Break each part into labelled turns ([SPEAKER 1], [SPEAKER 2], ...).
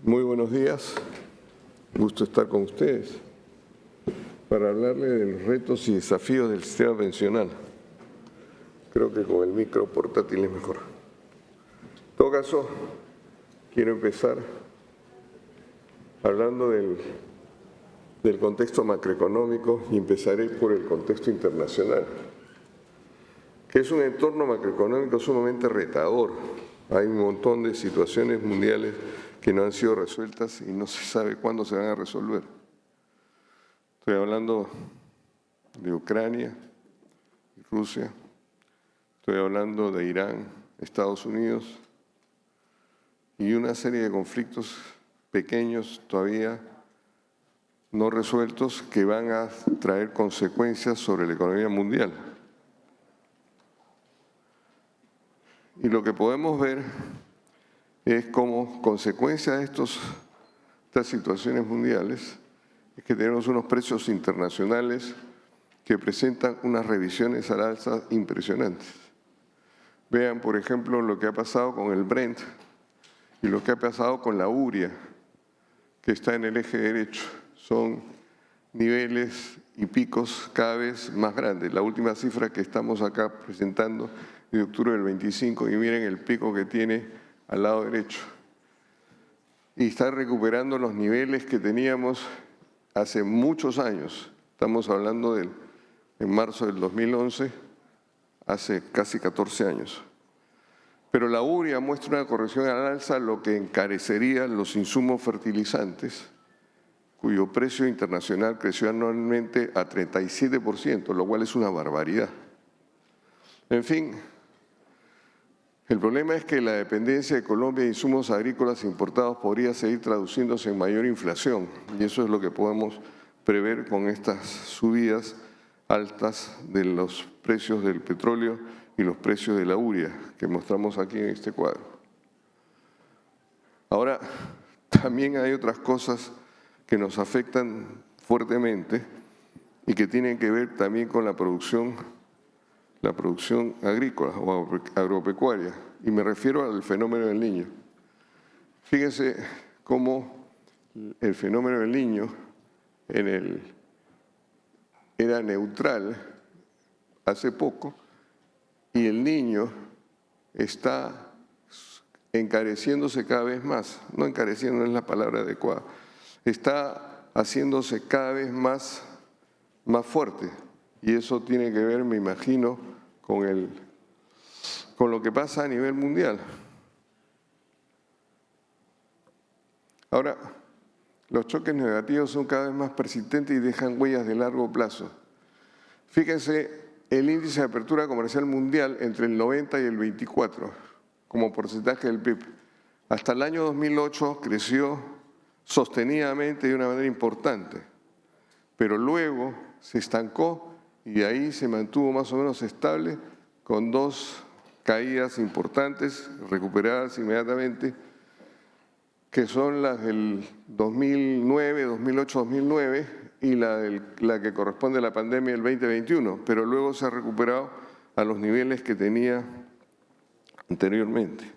[SPEAKER 1] Muy buenos días, gusto estar con ustedes para hablarles de los retos y desafíos del sistema pensional. Creo que con el micro portátil es mejor. En todo caso, quiero empezar hablando del contexto macroeconómico y empezaré por el contexto internacional, que es un entorno macroeconómico sumamente retador. Hay un montón de situaciones mundiales que no han sido resueltas y no se sabe cuándo se van a resolver. Estoy hablando de Ucrania, Rusia, estoy hablando de Irán, Estados Unidos y una serie de conflictos pequeños todavía no resueltos que van a traer consecuencias sobre la economía mundial. Y lo que podemos ver es como consecuencia de estas situaciones mundiales es que tenemos unos precios internacionales que presentan unas revisiones al alza impresionantes. Vean, por ejemplo, lo que ha pasado con el Brent y lo que ha pasado con la urea, que está en el eje derecho. Son niveles y picos cada vez más grandes. La última cifra que estamos acá presentando es de octubre del 25 y miren el pico que tiene al lado derecho. Y está recuperando los niveles que teníamos hace muchos años. Estamos hablando en marzo del 2011, hace casi 14 años. Pero la urea muestra una corrección al alza, lo que encarecería los insumos fertilizantes, cuyo precio internacional creció anualmente a 37%, lo cual es una barbaridad. En fin, el problema es que la dependencia de Colombia de insumos agrícolas importados podría seguir traduciéndose en mayor inflación, y eso es lo que podemos prever con estas subidas altas de los precios del petróleo y los precios de la urea que mostramos aquí en este cuadro. Ahora, también hay otras cosas que nos afectan fuertemente y que tienen que ver también con la producción agrícola o agropecuaria, y me refiero al fenómeno del Niño. Fíjense cómo el fenómeno del Niño era neutral hace poco y el Niño está encareciéndose cada vez más. No encareciendo no es la palabra adecuada. Está haciéndose cada vez más fuerte, y eso tiene que ver, me imagino, con lo que pasa a nivel mundial. Ahora, los choques negativos son cada vez más persistentes y dejan huellas de largo plazo. Fíjense el índice de apertura comercial mundial entre el 90 y el 24 como porcentaje del PIB. Hasta el año 2008 creció sostenidamente de una manera importante, pero luego se estancó y de ahí se mantuvo más o menos estable con dos caídas importantes, recuperadas inmediatamente, que son las del 2009, 2008, 2009 y la que corresponde a la pandemia del 2021, pero luego se ha recuperado a los niveles que tenía anteriormente.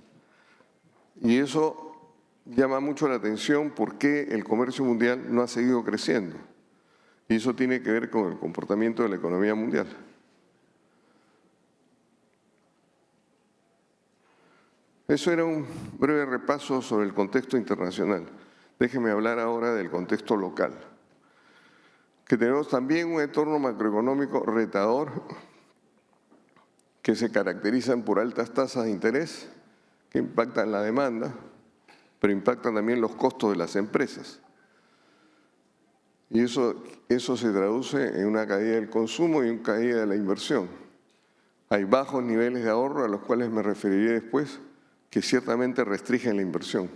[SPEAKER 1] Y eso llama mucho la atención porque el comercio mundial no ha seguido creciendo. Y eso tiene que ver con el comportamiento de la economía mundial. Eso era un breve repaso sobre el contexto internacional. Déjenme hablar ahora del contexto local, que tenemos también un entorno macroeconómico retador que se caracterizan por altas tasas de interés que impactan la demanda, pero impactan también los costos de las empresas. Y eso se traduce en una caída del consumo y una caída de la inversión. Hay bajos niveles de ahorro, a los cuales me referiré después, que ciertamente restringen la inversión.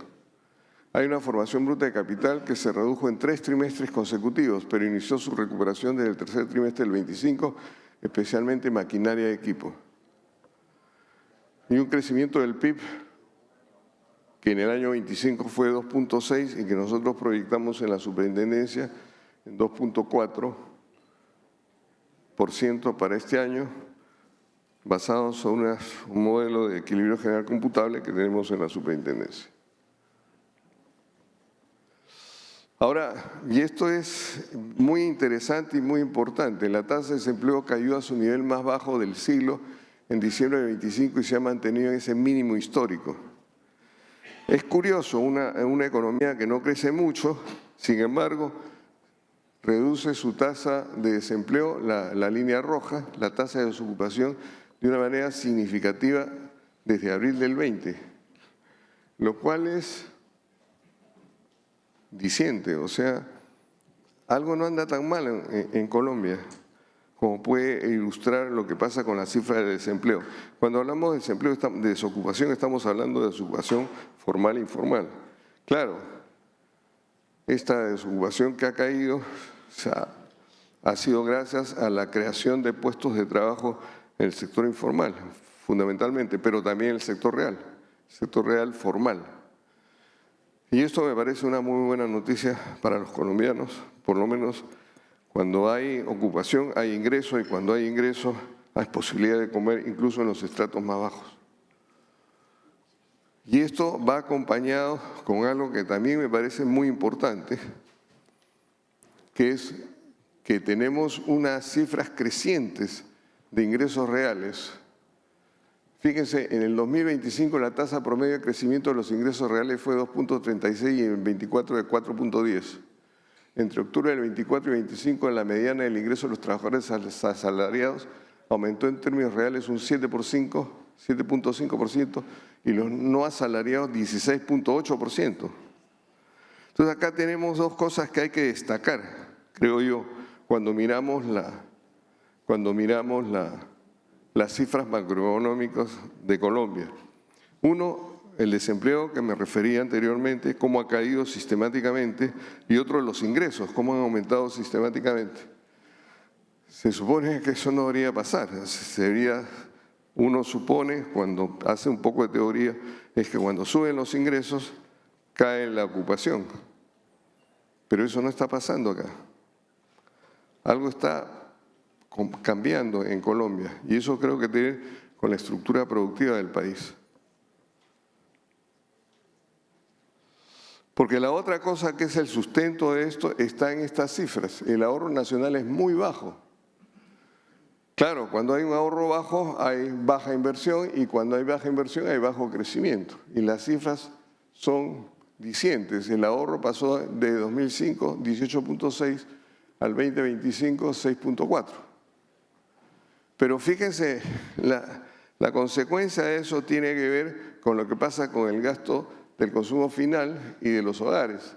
[SPEAKER 1] Hay una formación bruta de capital que se redujo en 3 trimestres consecutivos, pero inició su recuperación desde el tercer trimestre del 25, especialmente maquinaria y equipo. Y un crecimiento del PIB que en el año 25 fue 2.6 y que nosotros proyectamos en la superintendencia en 2.4% para este año, basados sobre un modelo de equilibrio general computable que tenemos en la superintendencia. Ahora, y esto es muy interesante y muy importante, la tasa de desempleo cayó a su nivel más bajo del siglo en diciembre del 25 y se ha mantenido en ese mínimo histórico. Es curioso, una economía que no crece mucho, sin embargo, reduce su tasa de desempleo, la línea roja, la tasa de desocupación, de una manera significativa desde abril del 20, lo cual es diciente, o sea, algo no anda tan mal en Colombia como puede ilustrar lo que pasa con la cifra de desempleo. Cuando hablamos de desempleo, de desocupación, estamos hablando de desocupación formal e informal. Claro, esta desocupación que ha caído ha sido gracias a la creación de puestos de trabajo en el sector informal, fundamentalmente, pero también en el sector real formal. Y esto me parece una muy buena noticia para los colombianos, por lo menos cuando hay ocupación hay ingreso y cuando hay ingreso hay posibilidad de comer incluso en los estratos más bajos. Y esto va acompañado con algo que también me parece muy importante, que es que tenemos unas cifras crecientes de ingresos reales. Fíjense, en el 2025 la tasa promedio de crecimiento de los ingresos reales fue 2.36 y en el 24 de 4.10. Entre octubre del 24 y 25 la mediana del ingreso de los trabajadores asalariados aumentó en términos reales un 7.5% y los no asalariados 16.8%. Entonces acá tenemos dos cosas que hay que destacar, creo yo, cuando miramos las cifras macroeconómicas de Colombia. Uno, el desempleo que me refería anteriormente, cómo ha caído sistemáticamente, y otro, los ingresos, cómo han aumentado sistemáticamente. Se supone que eso no debería pasar. Uno supone, cuando hace un poco de teoría, es que cuando suben los ingresos, cae la ocupación. Pero eso no está pasando acá. Algo está cambiando en Colombia y eso creo que tiene que ver con la estructura productiva del país. Porque la otra cosa que es el sustento de esto está en estas cifras. El ahorro nacional es muy bajo. Claro, cuando hay un ahorro bajo hay baja inversión y cuando hay baja inversión hay bajo crecimiento. Y las cifras son dicientes. El ahorro pasó de 2005, 18.6, al 2025, 6.4. Pero fíjense, la consecuencia de eso tiene que ver con lo que pasa con el gasto del consumo final y de los hogares.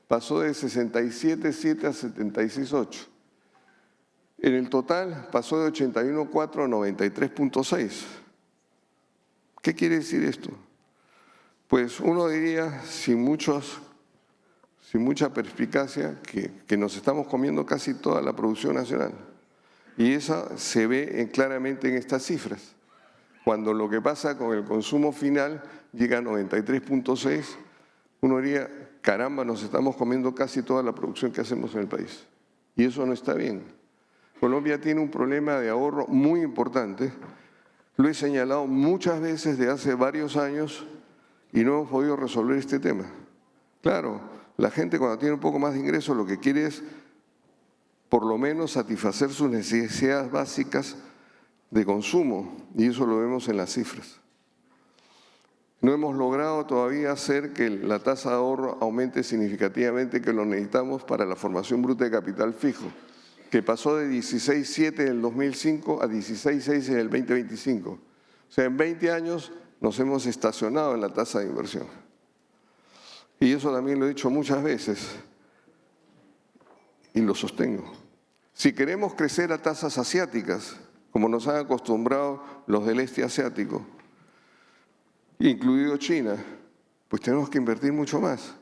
[SPEAKER 1] Pasó de 67.7 a 76.8. En el total pasó de 81.4 a 93.6. ¿Qué quiere decir esto? Pues uno diría, sin mucha perspicacia, que nos estamos comiendo casi toda la producción nacional. Y eso se ve claramente en estas cifras. Cuando lo que pasa con el consumo final llega a 93.6, uno diría, caramba, nos estamos comiendo casi toda la producción que hacemos en el país. Y eso no está bien. Colombia tiene un problema de ahorro muy importante. Lo he señalado muchas veces de hace varios años y no hemos podido resolver este tema. Claro, la gente cuando tiene un poco más de ingresos lo que quiere es por lo menos satisfacer sus necesidades básicas de consumo, y eso lo vemos en las cifras. No hemos logrado todavía hacer que la tasa de ahorro aumente significativamente, que lo necesitamos para la formación bruta de capital fijo, que pasó de 16.7 en el 2005 a 16.6 en el 2025. O sea, en 20 años nos hemos estacionado en la tasa de inversión. Y eso también lo he dicho muchas veces y lo sostengo. Si queremos crecer a tasas asiáticas, como nos han acostumbrado los del este asiático, incluido China, pues tenemos que invertir mucho más.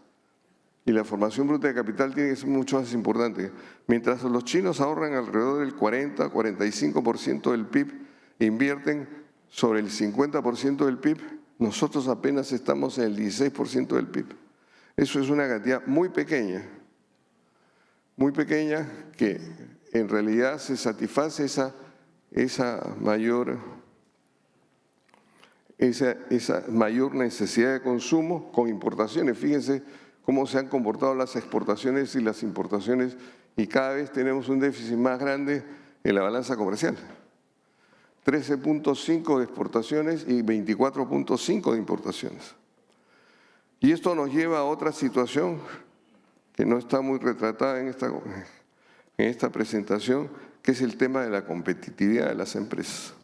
[SPEAKER 1] Y la formación bruta de capital tiene que ser mucho más importante. Mientras los chinos ahorran alrededor del 40-45% del PIB e invierten sobre el 50% del PIB, nosotros apenas estamos en el 16% del PIB. Eso es una cantidad muy pequeña que en realidad se satisface esa mayor necesidad de consumo con importaciones. Fíjense cómo se han comportado las exportaciones y las importaciones, y cada vez tenemos un déficit más grande en la balanza comercial. 13.5 de exportaciones y 24.5 de importaciones. Y esto nos lleva a otra situación que no está muy retratada en esta presentación, que es el tema de la competitividad de las empresas.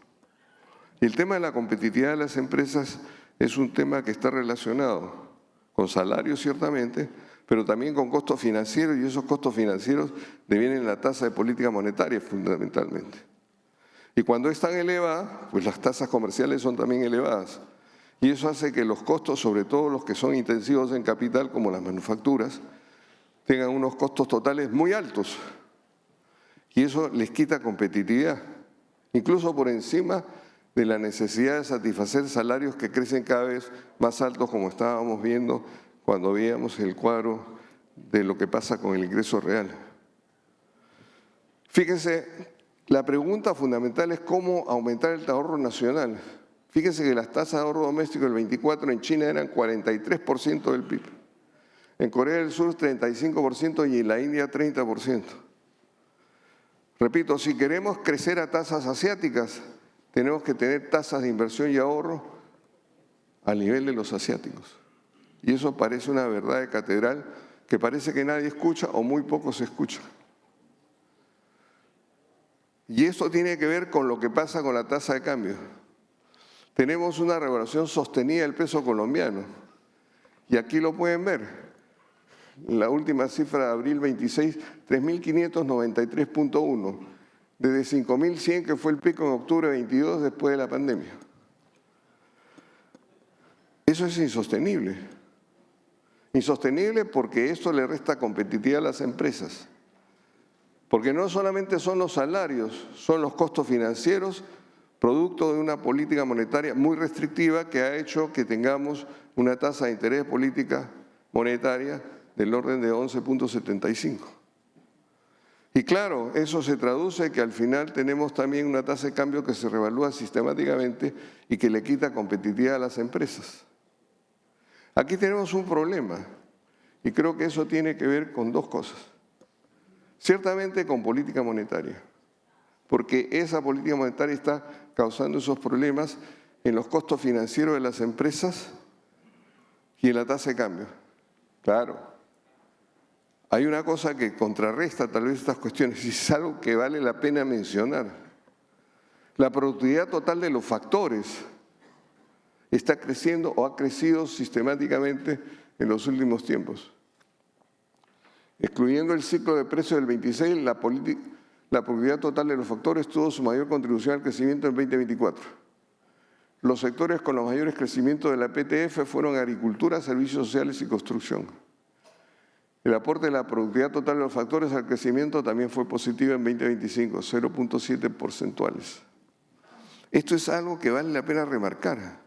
[SPEAKER 1] Y el tema de la competitividad de las empresas es un tema que está relacionado con salarios ciertamente, pero también con costos financieros, y esos costos financieros devienen en la tasa de política monetaria fundamentalmente. Y cuando es tan elevada, pues las tasas comerciales son también elevadas. Y eso hace que los costos, sobre todo los que son intensivos en capital, como las manufacturas, tengan unos costos totales muy altos. Y eso les quita competitividad, incluso por encima de la necesidad de satisfacer salarios que crecen cada vez más altos, como estábamos viendo cuando veíamos el cuadro de lo que pasa con el ingreso real. Fíjense, la pregunta fundamental es cómo aumentar el ahorro nacional. Fíjense que las tasas de ahorro doméstico del 24 en China eran 43% del PIB, en Corea del Sur 35% y en la India 30%. Repito, si queremos crecer a tasas asiáticas, tenemos que tener tasas de inversión y ahorro al nivel de los asiáticos. Y eso parece una verdad de catedral que parece que nadie escucha o muy poco se escucha. Y esto tiene que ver con lo que pasa con la tasa de cambio. Tenemos una revaluación sostenida del peso colombiano. Y aquí lo pueden ver. La última cifra de abril 26, 3.593.1, desde 5.100 que fue el pico en octubre 22 después de la pandemia. Eso es insostenible. Insostenible porque esto le resta competitividad a las empresas. Porque no solamente son los salarios, son los costos financieros, producto de una política monetaria muy restrictiva que ha hecho que tengamos una tasa de interés política monetaria del orden de 11.75. Y claro, eso se traduce que al final tenemos también una tasa de cambio que se revalúa sistemáticamente y que le quita competitividad a las empresas. Aquí tenemos un problema y creo que eso tiene que ver con dos cosas. Ciertamente con política monetaria, porque esa política monetaria está causando esos problemas en los costos financieros de las empresas y en la tasa de cambio. Claro, hay una cosa que contrarresta tal vez estas cuestiones y es algo que vale la pena mencionar. La productividad total de los factores está creciendo o ha crecido sistemáticamente en los últimos tiempos. Excluyendo el ciclo de precios del 26, la productividad total de los factores tuvo su mayor contribución al crecimiento en 2024. Los sectores con los mayores crecimientos de la PTF fueron agricultura, servicios sociales y construcción. El aporte de la productividad total de los factores al crecimiento también fue positivo en 2025, 0.7 porcentuales. Esto es algo que vale la pena remarcar.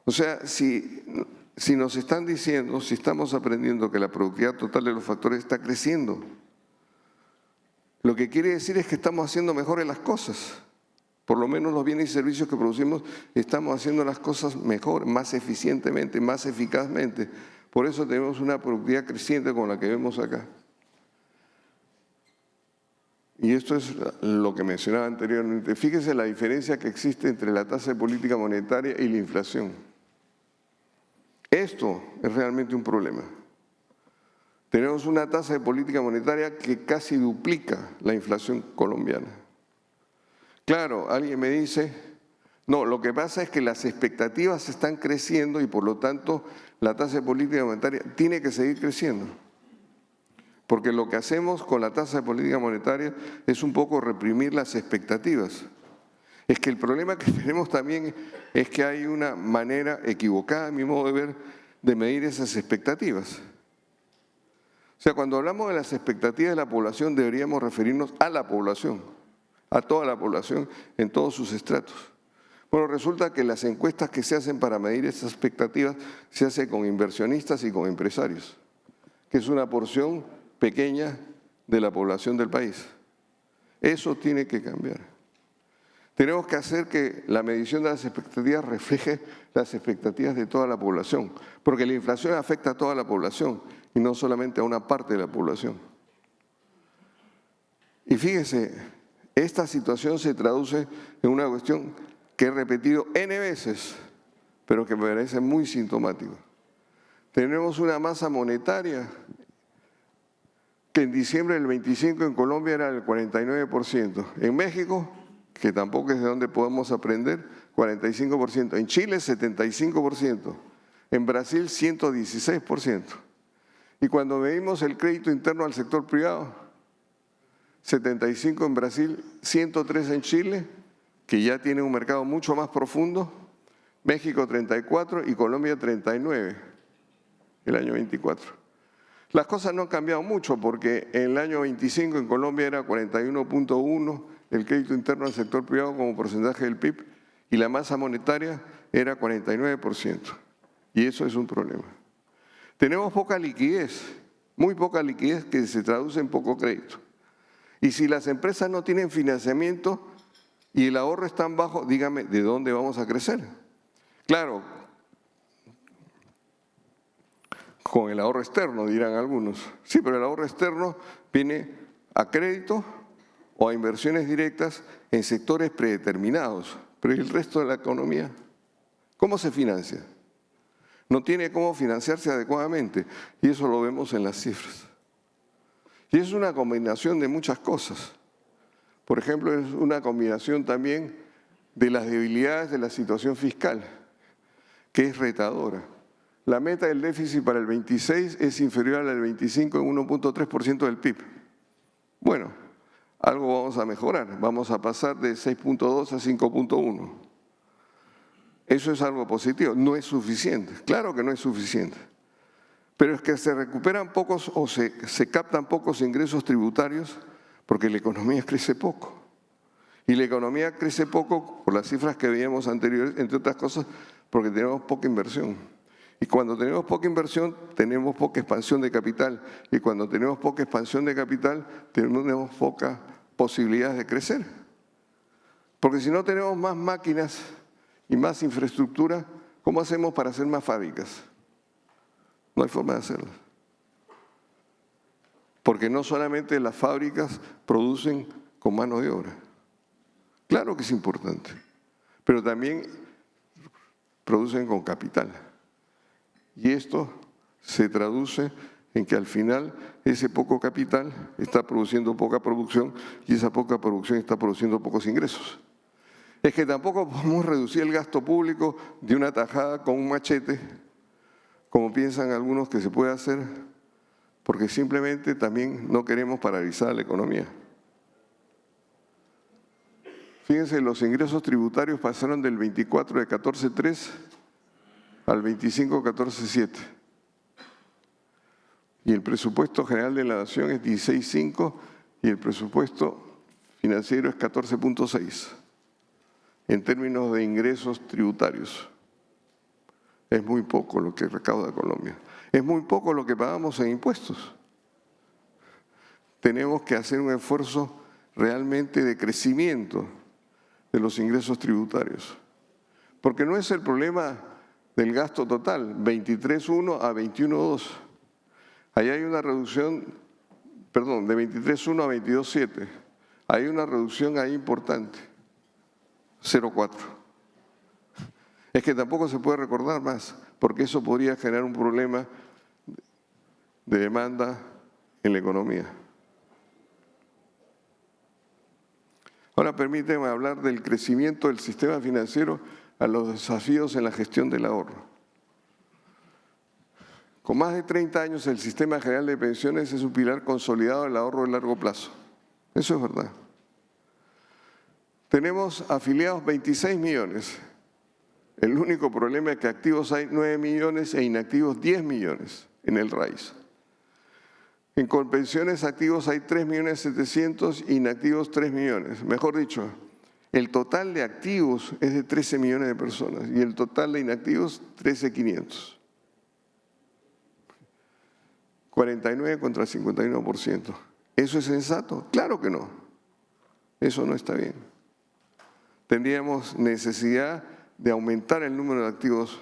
[SPEAKER 1] O sea, si nos están diciendo, si estamos aprendiendo que la productividad total de los factores está creciendo, lo que quiere decir es que estamos haciendo mejores las cosas. Por lo menos los bienes y servicios que producimos estamos haciendo las cosas mejor, más eficientemente, más eficazmente. Por eso tenemos una productividad creciente como la que vemos acá. Y esto es lo que mencionaba anteriormente. Fíjese la diferencia que existe entre la tasa de política monetaria y la inflación. Esto es realmente un problema. Tenemos una tasa de política monetaria que casi duplica la inflación colombiana. Claro, alguien me dice, no, lo que pasa es que las expectativas están creciendo y por lo tanto la tasa de política monetaria tiene que seguir creciendo. Porque lo que hacemos con la tasa de política monetaria es un poco reprimir las expectativas. Es que el problema que tenemos también es que hay una manera equivocada, a mi modo de ver, de medir esas expectativas. O sea, cuando hablamos de las expectativas de la población, deberíamos referirnos a la población, a toda la población en todos sus estratos. Bueno, resulta que las encuestas que se hacen para medir esas expectativas se hacen con inversionistas y con empresarios, que es una porción pequeña de la población del país. Eso tiene que cambiar. Tenemos que hacer que la medición de las expectativas refleje las expectativas de toda la población, porque la inflación afecta a toda la población y no solamente a una parte de la población. Y fíjese, esta situación se traduce en una cuestión que he repetido N veces, pero que me parece muy sintomático. Tenemos una masa monetaria que en diciembre del 25 en Colombia era del 49%. En México, que tampoco es de donde podemos aprender, 45%. En Chile, 75%. En Brasil, 116%. Y cuando medimos el crédito interno al sector privado, 75 en Brasil, 103 en Chile, que ya tiene un mercado mucho más profundo, México 34 y Colombia 39, el año 24. Las cosas no han cambiado mucho porque en el año 25 en Colombia era 41.1 el crédito interno al sector privado como porcentaje del PIB y la masa monetaria era 49%. Y eso es un problema. Tenemos poca liquidez, muy poca liquidez que se traduce en poco crédito. Y si las empresas no tienen financiamiento y el ahorro es tan bajo, dígame, ¿de dónde vamos a crecer? Claro, con el ahorro externo, dirán algunos. Sí, pero el ahorro externo viene a crédito o a inversiones directas en sectores predeterminados. Pero ¿y el resto de la economía? ¿Cómo se financia? No tiene cómo financiarse adecuadamente y eso lo vemos en las cifras. Y es una combinación de muchas cosas. Por ejemplo, es una combinación también de las debilidades de la situación fiscal, que es retadora. La meta del déficit para el 26 es inferior al 25 en 1.3% del PIB. Bueno, algo vamos a mejorar, vamos a pasar de 6.2 a 5.1. Eso es algo positivo, no es suficiente, claro que no es suficiente. Pero es que se recuperan pocos o se captan pocos ingresos tributarios porque la economía crece poco. Y la economía crece poco por las cifras que veíamos anteriores, entre otras cosas, porque tenemos poca inversión. Y cuando tenemos poca inversión, tenemos poca expansión de capital. Y cuando tenemos poca expansión de capital, tenemos pocas posibilidades de crecer. Porque si no tenemos más máquinas y más infraestructura, ¿cómo hacemos para hacer más fábricas? No hay forma de hacerlo. Porque no solamente las fábricas producen con mano de obra. Claro que es importante, pero también producen con capital. Y esto se traduce en que al final ese poco capital está produciendo poca producción y esa poca producción está produciendo pocos ingresos. Es que tampoco podemos reducir el gasto público de una tajada con un machete, como piensan algunos que se puede hacer, porque simplemente también no queremos paralizar la economía. Fíjense, los ingresos tributarios pasaron del 24 de 14.3 al 25 de 14.7. Y el presupuesto general de la Nación es 16.5 y el presupuesto financiero es 14.6 en términos de ingresos tributarios. Es muy poco lo que recauda Colombia. Es muy poco lo que pagamos en impuestos. Tenemos que hacer un esfuerzo realmente de crecimiento de los ingresos tributarios. Porque no es el problema del gasto total, 23.1 a 21.2. Ahí hay una reducción, perdón, de 23.1 a 22.7. Hay una reducción ahí importante, 0.4. Es que tampoco se puede recordar más, porque eso podría generar un problema de demanda en la economía. Ahora permíteme hablar del crecimiento del sistema financiero a los desafíos en la gestión del ahorro. Con más de 30 años, el Sistema General de Pensiones es un pilar consolidado del ahorro de largo plazo. Eso es verdad. Tenemos afiliados 26 millones. El único problema es que activos hay 9 millones e inactivos 10 millones en el RAIS. En Colpensiones activos hay 3.700.000, inactivos 3 millones. Mejor dicho, el total de activos es de 13 millones de personas y el total de inactivos 13.500. 49 contra 51%. ¿Eso es sensato? Claro que no. Eso no está bien. tendríamos necesidad de aumentar el número de activos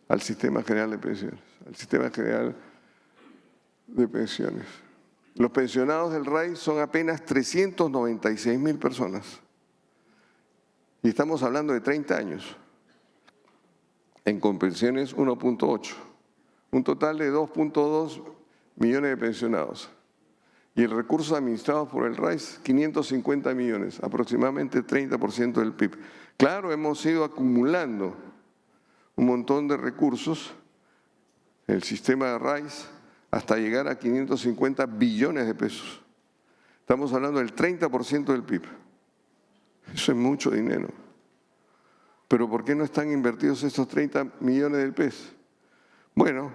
[SPEAKER 1] al Sistema General de Pensiones, al Sistema General de Pensiones. Los pensionados del RAI son apenas 396.000 personas y estamos hablando de 30 años, en compensiones 1.8, un total de 2.2 millones de pensionados. Y el recurso administrado por el RAI, 550 millones, aproximadamente 30% del PIB. Claro, hemos ido acumulando un montón de recursos en el sistema de RAI hasta llegar a 550 billones de pesos. Estamos hablando del 30% del PIB. Eso es mucho dinero. Pero ¿por qué no están invertidos estos 30 millones del PES? Bueno,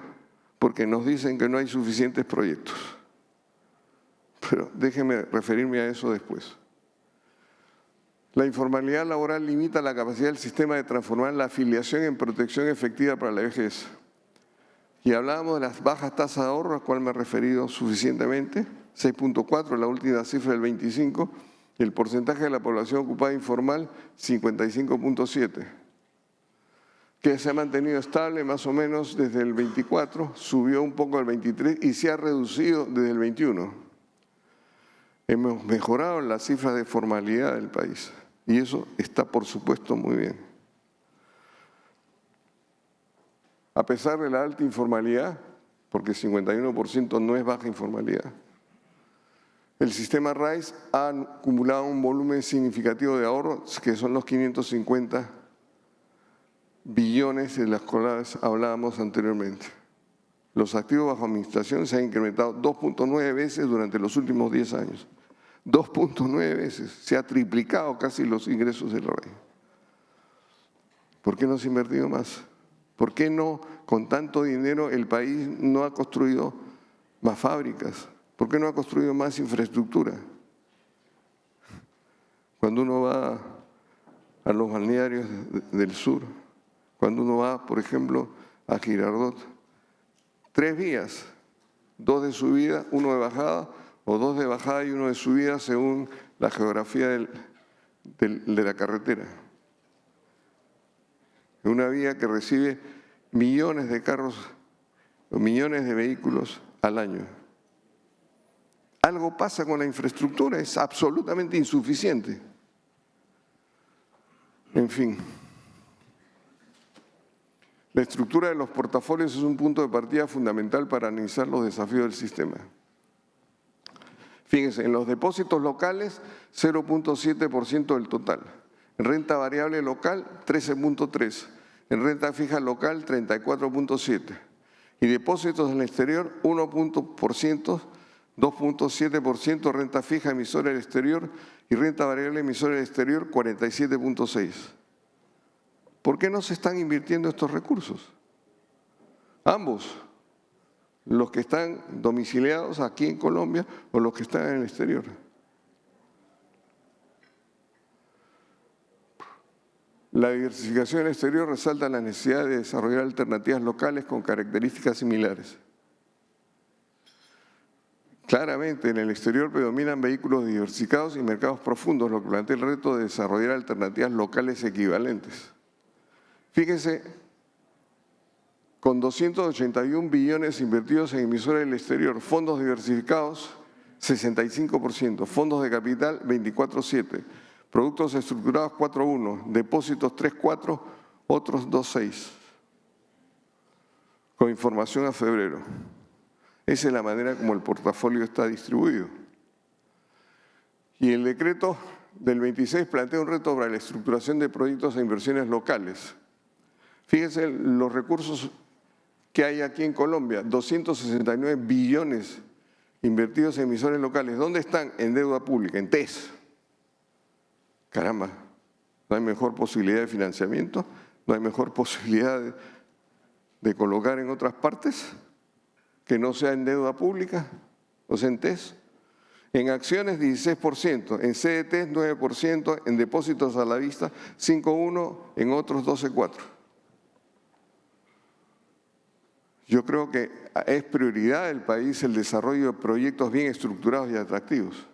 [SPEAKER 1] porque nos dicen que no hay suficientes proyectos. Pero déjenme referirme a eso después. La informalidad laboral limita la capacidad del sistema de transformar la afiliación en protección efectiva para la vejez. Y hablábamos de las bajas tasas de ahorro, a las cuales me he referido suficientemente, 6.4, la última cifra del 25, y el porcentaje de la población ocupada informal, 55.7, que se ha mantenido estable más o menos desde el 24, subió un poco al 23 y se ha reducido desde el 21. Hemos mejorado las cifras de formalidad del país y eso está, por supuesto, muy bien. A pesar de la alta informalidad, porque 51% no es baja informalidad, el sistema RAIS ha acumulado un volumen significativo de ahorro, que son los 550 billones de los cuales hablábamos anteriormente. Los activos bajo administración se han incrementado 2.9 veces durante los últimos 10 años. 2.9 veces, se ha triplicado casi los ingresos del RAI. ¿Por qué no se ha invertido más? ¿Por qué no, con tanto dinero, el país no ha construido más fábricas? ¿Por qué no ha construido más infraestructura? Cuando uno va a los balnearios del sur, cuando uno va, por ejemplo, a Girardot, 3 vías, 2 de subida, 1 de bajada, o 2 de bajada y 1 de subida según la geografía de la carretera. Una vía que recibe millones de carros, o millones de vehículos al año. Algo pasa con la infraestructura, es absolutamente insuficiente. En fin, la estructura de los portafolios es un punto de partida fundamental para analizar los desafíos del sistema. Fíjense, en los depósitos locales, 0.7% del total. En renta variable local, 13.3%. En renta fija local, 34.7%. Y depósitos en el exterior, 1%, 2.7% renta fija emisora del exterior y renta variable emisora del exterior, 47.6%. ¿Por qué no se están invirtiendo estos recursos? Ambos. Los que están domiciliados aquí en Colombia o los que están en el exterior. La diversificación en el exterior resalta la necesidad de desarrollar alternativas locales con características similares. Claramente, en el exterior predominan vehículos diversificados y mercados profundos, lo que plantea el reto de desarrollar alternativas locales equivalentes. Fíjense, con 281 billones invertidos en emisoras del exterior, fondos diversificados, 65%, fondos de capital, 24.7%, productos estructurados, 4.1%, depósitos, 3.4%, otros 2.6%, con información a febrero. Esa es la manera como el portafolio está distribuido. Y el decreto del 26 plantea un reto para la estructuración de proyectos e inversiones locales. Fíjense los recursos que hay aquí en Colombia, 269 billones invertidos en emisores locales. ¿Dónde están? En deuda pública, en TES. Caramba, ¿no hay mejor posibilidad de financiamiento? ¿No hay mejor posibilidad de colocar en otras partes que no sea en deuda pública? O sea, en TES. En acciones, 16%, en CDTs, 9%, en depósitos a la vista, 5.1%, en otros, 12.4%. Yo creo que es prioridad del país el desarrollo de proyectos bien estructurados y atractivos.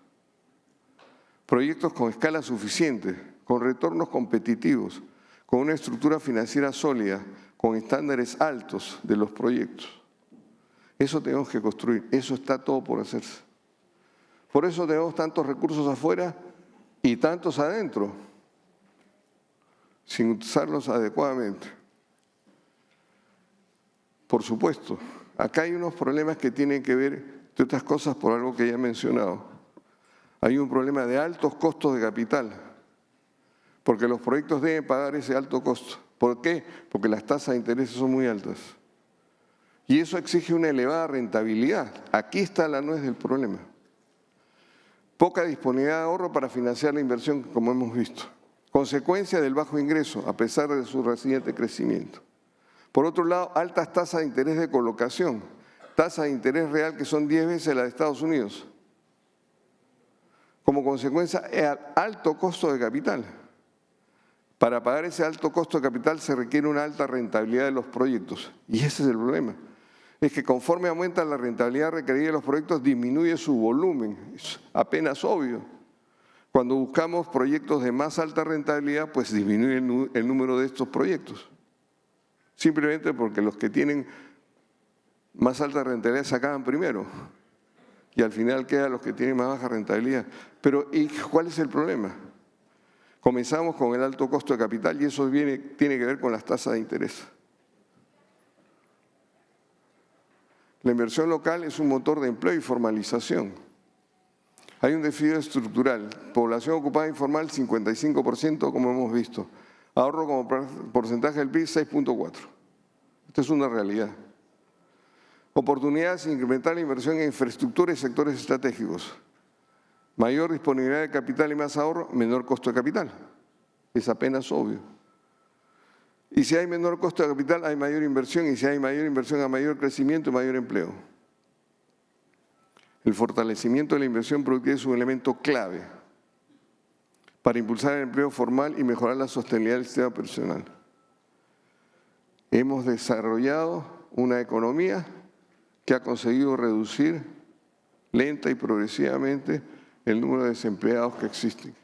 [SPEAKER 1] Proyectos con escala suficiente, con retornos competitivos, con una estructura financiera sólida, con estándares altos de los proyectos. Eso tenemos que construir, eso está todo por hacerse. Por eso tenemos tantos recursos afuera y tantos adentro, sin usarlos adecuadamente. Por supuesto, acá hay unos problemas que tienen que ver, entre otras cosas, por algo que ya he mencionado. Hay un problema de altos costos de capital, porque los proyectos deben pagar ese alto costo. ¿Por qué? Porque las tasas de interés son muy altas. Y eso exige una elevada rentabilidad. Aquí está la nuez del problema. Poca disponibilidad de ahorro para financiar la inversión, como hemos visto. Consecuencia del bajo ingreso, a pesar de su reciente crecimiento. Por otro lado, altas tasas de interés de colocación, tasas de interés real que son 10 veces las de Estados Unidos. Como consecuencia, alto costo de capital. Para pagar ese alto costo de capital se requiere una alta rentabilidad de los proyectos. Y ese es el problema. Es que conforme aumenta la rentabilidad requerida de los proyectos, disminuye su volumen. Es apenas obvio. Cuando buscamos proyectos de más alta rentabilidad, pues disminuye el número de estos proyectos. Simplemente porque los que tienen más alta rentabilidad se acaban primero. Y al final quedan los que tienen más baja rentabilidad. Pero ¿y cuál es el problema? Comenzamos con el alto costo de capital y eso tiene que ver con las tasas de interés. La inversión local es un motor de empleo y formalización. Hay un desafío estructural. Población ocupada informal, 55%, como hemos visto. Ahorro como porcentaje del PIB, 6.4%. Esto es una realidad. Oportunidades de incrementar la inversión en infraestructura y sectores estratégicos. Mayor disponibilidad de capital y más ahorro, menor costo de capital. Es apenas obvio. Y si hay menor costo de capital, hay mayor inversión, y si hay mayor inversión, hay mayor crecimiento y mayor empleo. El fortalecimiento de la inversión productiva es un elemento clave para impulsar el empleo formal y mejorar la sostenibilidad del sistema personal. Hemos desarrollado una economía que ha conseguido reducir lenta y progresivamente el número de desempleados que existen.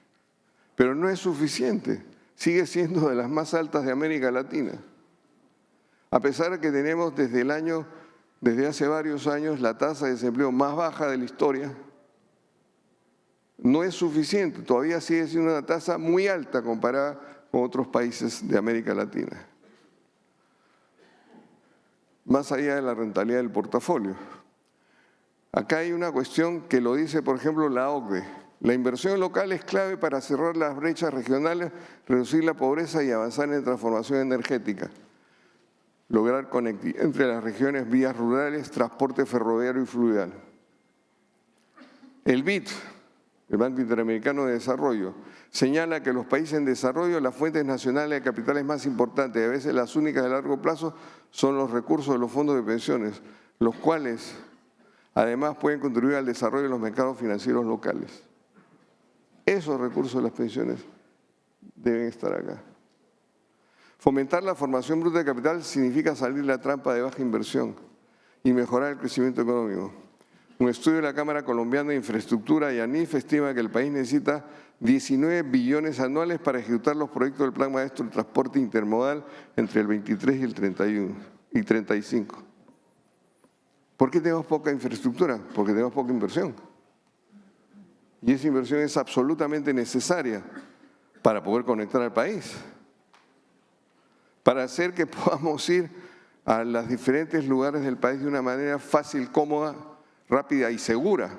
[SPEAKER 1] Pero no es suficiente, sigue siendo de las más altas de América Latina. A pesar de que tenemos desde hace varios años la tasa de desempleo más baja de la historia, no es suficiente, todavía sigue siendo una tasa muy alta comparada con otros países de América Latina. Más allá de la rentabilidad del portafolio. Acá hay una cuestión que lo dice, por ejemplo, la OCDE. La inversión local es clave para cerrar las brechas regionales, reducir la pobreza y avanzar en transformación energética. Lograr conectividad entre las regiones, vías rurales, transporte ferroviario y fluvial. El BID, el Banco Interamericano de Desarrollo, señala que los países en desarrollo, las fuentes nacionales de capitales más importantes y a veces las únicas de largo plazo son los recursos de los fondos de pensiones, los cuales además pueden contribuir al desarrollo de los mercados financieros locales. Esos recursos de las pensiones deben estar acá. Fomentar la formación bruta de capital significa salir de la trampa de baja inversión y mejorar el crecimiento económico. Un estudio de la Cámara Colombiana de Infraestructura y ANIF estima que el país necesita 19 billones anuales para ejecutar los proyectos del Plan Maestro del Transporte Intermodal entre el 23 y el 31 y 35. ¿Por qué tenemos poca infraestructura? Porque tenemos poca inversión. Y esa inversión es absolutamente necesaria para poder conectar al país, para hacer que podamos ir a los diferentes lugares del país de una manera fácil, cómoda, rápida y segura.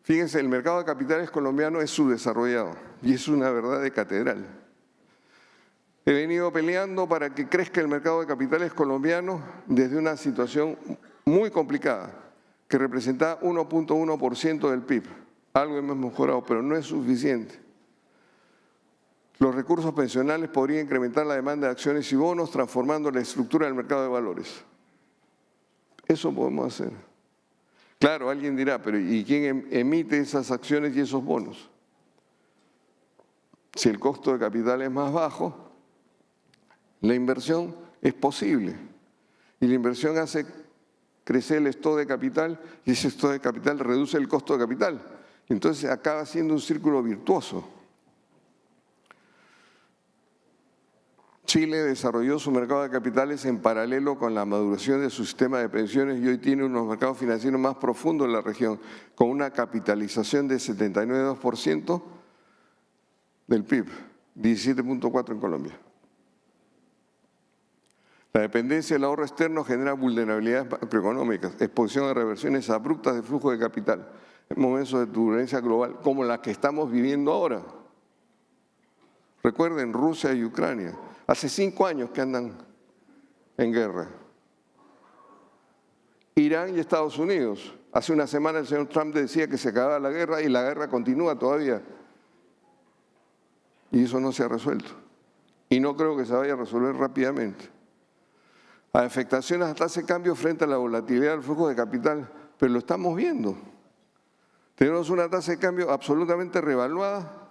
[SPEAKER 1] Fíjense, el mercado de capitales colombiano es subdesarrollado y es una verdad de catedral. He venido peleando para que crezca el mercado de capitales colombiano desde una situación muy complicada, que representa 1.1% del PIB. Algo hemos mejorado, pero no es suficiente. Los recursos pensionales podrían incrementar la demanda de acciones y bonos, transformando la estructura del mercado de valores. Eso podemos hacer. Claro, alguien dirá, pero ¿y quién emite esas acciones y esos bonos? Si el costo de capital es más bajo, la inversión es posible. Y la inversión hace crecer el stock de capital y ese stock de capital reduce el costo de capital. Entonces acaba siendo un círculo virtuoso. Chile desarrolló su mercado de capitales en paralelo con la maduración de su sistema de pensiones y hoy tiene unos mercados financieros más profundos en la región, con una capitalización de 79,2% del PIB, 17,4% en Colombia. La dependencia del ahorro externo genera vulnerabilidades macroeconómicas, exposición a reversiones abruptas de flujo de capital en momentos de turbulencia global como la que estamos viviendo ahora. Recuerden, Rusia y Ucrania. Hace 5 años que andan en guerra. Irán y Estados Unidos. Hace una semana el señor Trump decía que se acababa la guerra y la guerra continúa todavía. Y eso no se ha resuelto. Y no creo que se vaya a resolver rápidamente. Hay afectaciones a la tasa de cambio frente a la volatilidad del flujo de capital, pero lo estamos viendo. Tenemos una tasa de cambio absolutamente revaluada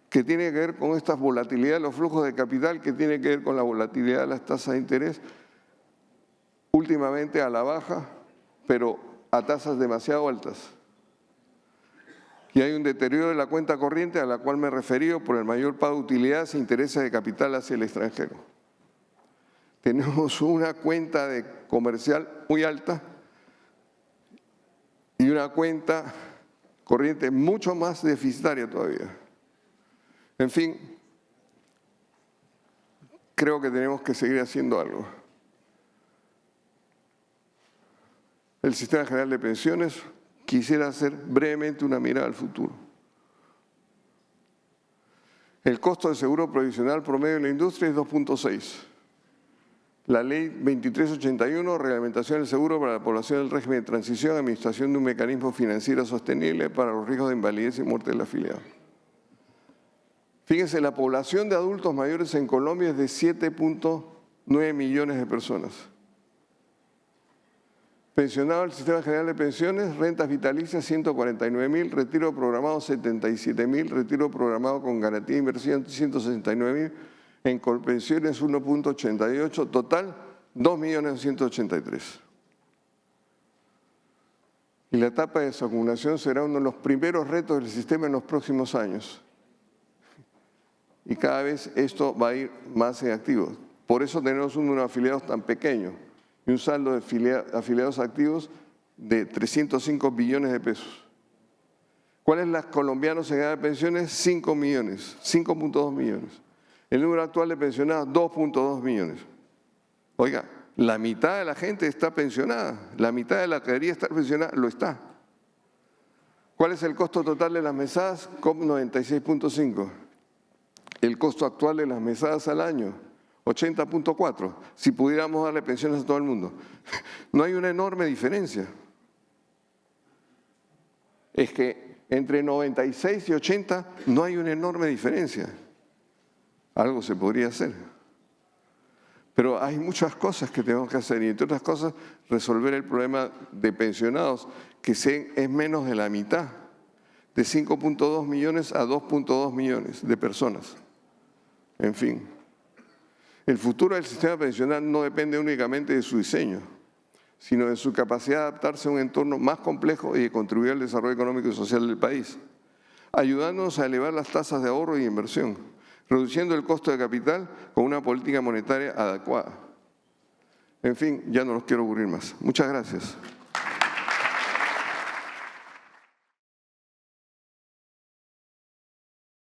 [SPEAKER 1] que tiene que ver con esta volatilidad de los flujos de capital, que tiene que ver con la volatilidad de las tasas de interés, últimamente a la baja, pero a tasas demasiado altas. Y hay un deterioro de la cuenta corriente a la cual me he referido por el mayor pago de utilidades e intereses de capital hacia el extranjero. Tenemos una cuenta de comercial muy alta y una cuenta corriente mucho más deficitaria todavía. En fin, creo que tenemos que seguir haciendo algo. El Sistema General de Pensiones, quisiera hacer brevemente una mirada al futuro. El costo de seguro provisional promedio en la industria es 2,6. La Ley 2381, reglamentación del seguro para la población del régimen de transición, administración de un mecanismo financiero sostenible para los riesgos de invalidez y muerte del afiliado. Fíjense, la población de adultos mayores en Colombia es de 7,9 millones de personas. Pensionado del Sistema General de Pensiones, rentas vitalicias 149.000, retiro programado 77.000, retiro programado con garantía de inversión 169.000, en Colpensiones 1,88, total 2.283.000. Y la etapa de desacumulación será uno de los primeros retos del sistema en los próximos años. Y cada vez esto va a ir más en activo. Por eso tenemos un número de afiliados tan pequeño y un saldo de afiliados activos de 305 billones de pesos. ¿Cuáles las colombianos en edad de pensiones? 5 millones, 5,2 millones. El número actual de pensionados, 2,2 millones. Oiga, la mitad de la gente está pensionada, la mitad de la que debería estar pensionada lo está. ¿Cuál es el costo total de las mesadas? COP 96,5. El costo actual de las mesadas al año, 80,4, si pudiéramos darle pensiones a todo el mundo. No hay una enorme diferencia. Es que entre 96 y 80 no hay una enorme diferencia. Algo se podría hacer. Pero hay muchas cosas que tenemos que hacer y entre otras cosas resolver el problema de pensionados, que es menos de la mitad, de 5,2 millones a 2,2 millones de personas. En fin, el futuro del sistema pensional no depende únicamente de su diseño, sino de su capacidad de adaptarse a un entorno más complejo y de contribuir al desarrollo económico y social del país, ayudándonos a elevar las tasas de ahorro y inversión, reduciendo el costo de capital con una política monetaria adecuada. En fin, ya no los quiero aburrir más. Muchas gracias.